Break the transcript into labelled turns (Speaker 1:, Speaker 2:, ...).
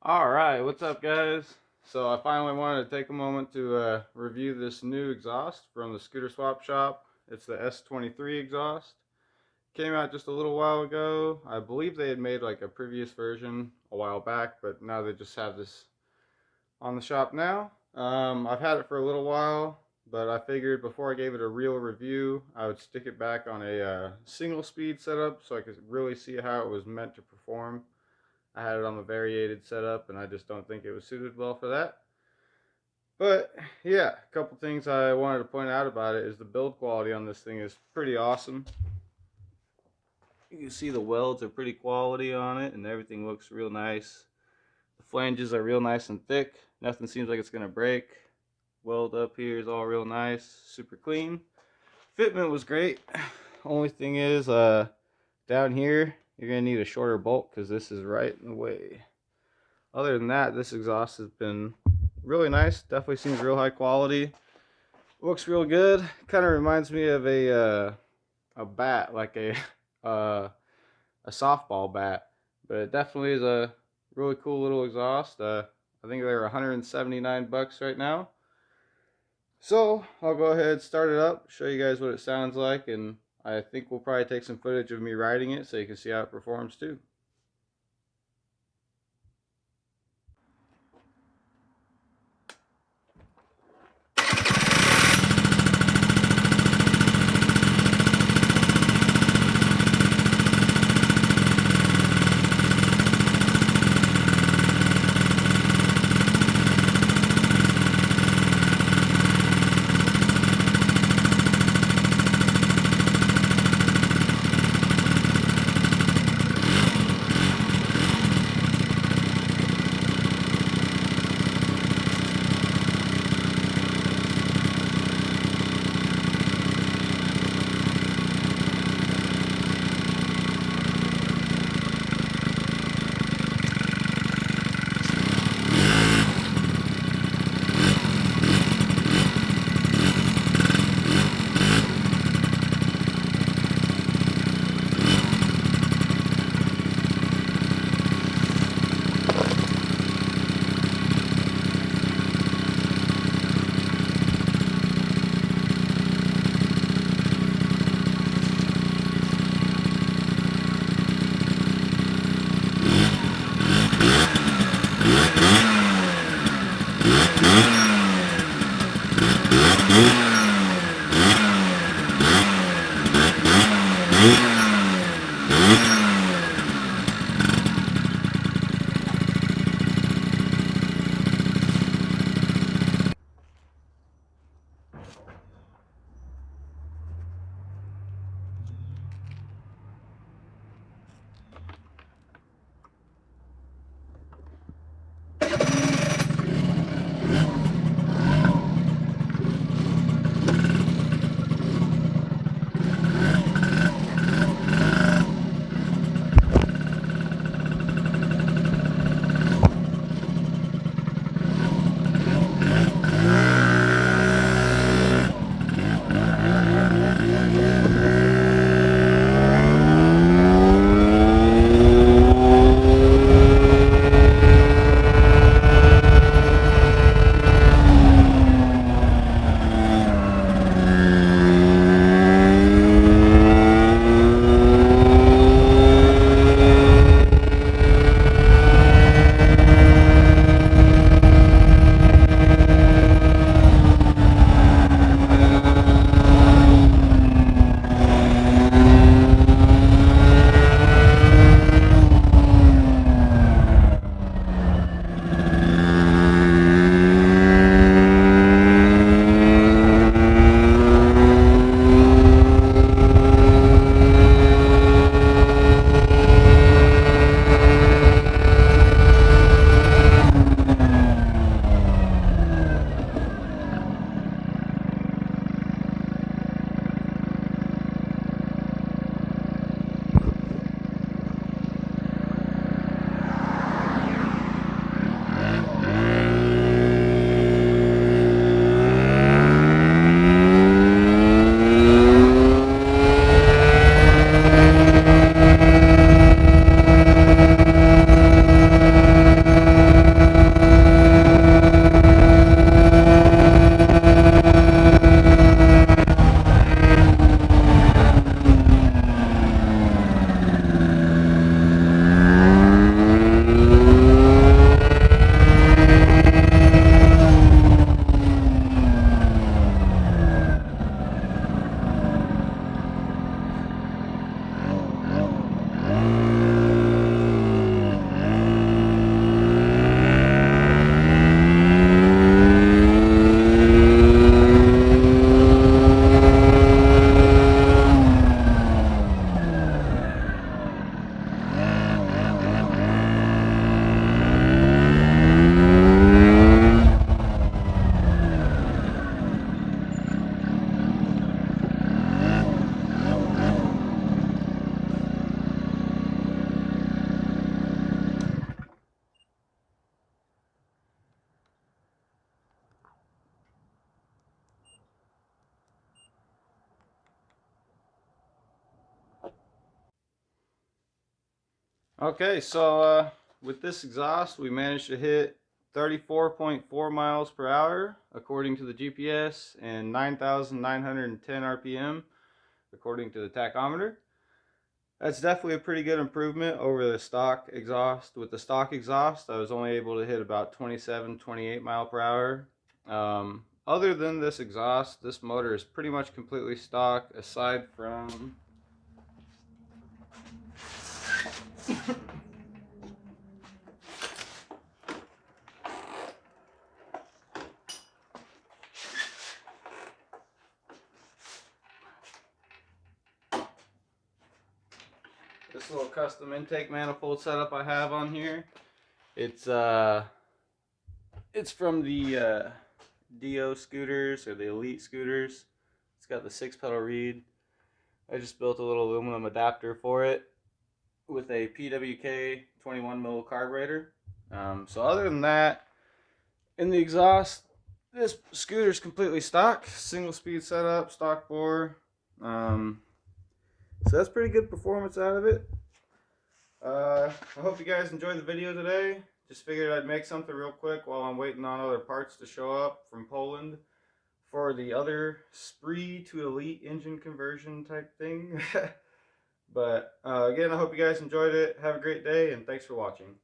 Speaker 1: Alright, what's up guys? So I finally wanted to take a moment to review this new exhaust from the Scooter Swap Shop. It's the S23 exhaust. Came out just a little while ago. I believe they had made like a previous version a while back, but now they just have this on the shop now. I've had it for a little while, but I figured before I gave it a real review, I would stick it back on a single speed setup so I could really see how it was meant to perform. I had it on the variated setup and I just don't think it was suited well for that. But yeah, a couple things I wanted to point out about it is the build quality on this thing is pretty awesome. You can see the welds are pretty quality on it and everything looks real nice. The flanges are real nice and thick. Nothing seems like it's gonna break. Weld up here is all real nice, super clean. Fitment was great. Only thing is down here you're gonna need a shorter bolt because this is right in the way. Other than that, this exhaust has been really nice. Definitely seems real high quality. Looks real good. Kind of reminds me of a bat, like a softball bat. But it definitely is a really cool little exhaust. I think they're 179 bucks right now. So I'll go ahead, start it up, show you guys what it sounds like, and I think we'll probably take some footage of me riding it so you can see how it performs too. Okay, so with this exhaust, we managed to hit 34.4 miles per hour according to the GPS and 9,910 RPM according to the tachometer. That's definitely a pretty good improvement over the stock exhaust. With the stock exhaust, I was only able to hit about 27, 28 mile per hour. Other than this exhaust, this motor is pretty much completely stock aside from this little custom intake manifold setup I have on here. It's from the DO scooters or the Elite scooters. It's got the 6-pedal reed. I just built a little aluminum adapter for it with a PWK 21 mil carburetor. So other than that, in the exhaust, this scooter's completely stock, single speed setup, stock bore. So that's pretty good performance out of it. I hope you guys enjoyed the video today. Just figured I'd make something real quick while I'm waiting on other parts to show up from Poland for the other Spree to Elite engine conversion type thing. But again, I hope you guys enjoyed it. Have a great day, and thanks for watching.